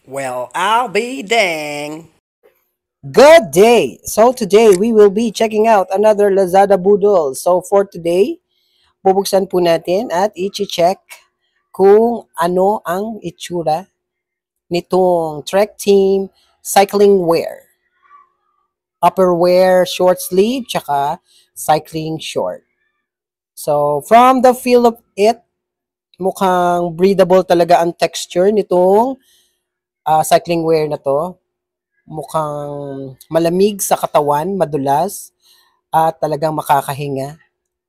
Well, I'll be dang. Good day! So today we will be checking out another Lazada Boodle. So for today, bubuksan po natin at i-check kung ano ang itsura nitong Trek Team cycling wear. Upper wear, short sleeve, tsaka cycling short. So from the feel of it, mukhang breathable talaga ang texture nitong cycling wear na to. Mukhang malamig sa katawan, madulas, at talagang makakahinga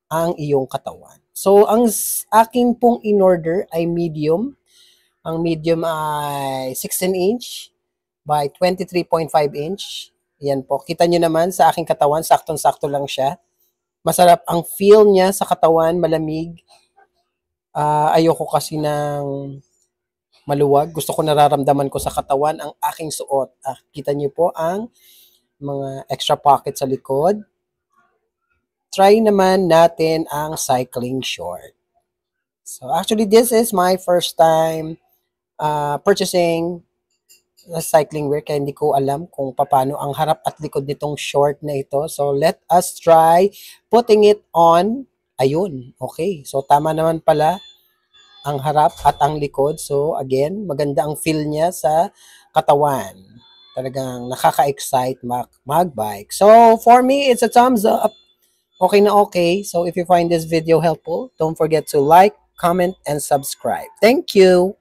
ang iyong katawan. So, ang akin pong in-order ay medium. Ang medium ay 16 inch by 23.5 inch. Yan po. Kita nyo naman sa aking katawan, saktong-sakto lang siya. Masarap ang feel niya sa katawan, malamig. Ayoko kasi ng maluwag. Gusto ko nararamdaman ko sa katawan ang aking suot. Kita nyo po ang mga extra pocket sa likod. Try naman natin ang cycling short. So actually, this is my first time purchasing cycling wear kaya hindi ko alam kung paano ang harap at likod nitong short na ito. So let us try putting it on. Ayun, okay. So tama naman pala ang harap at ang likod. So again, maganda ang feel niya sa katawan. Talagang nakaka-excite mag-bike. So for me, it's a thumbs up. Okay na okay. So if you find this video helpful, don't forget to like, comment, and subscribe. Thank you.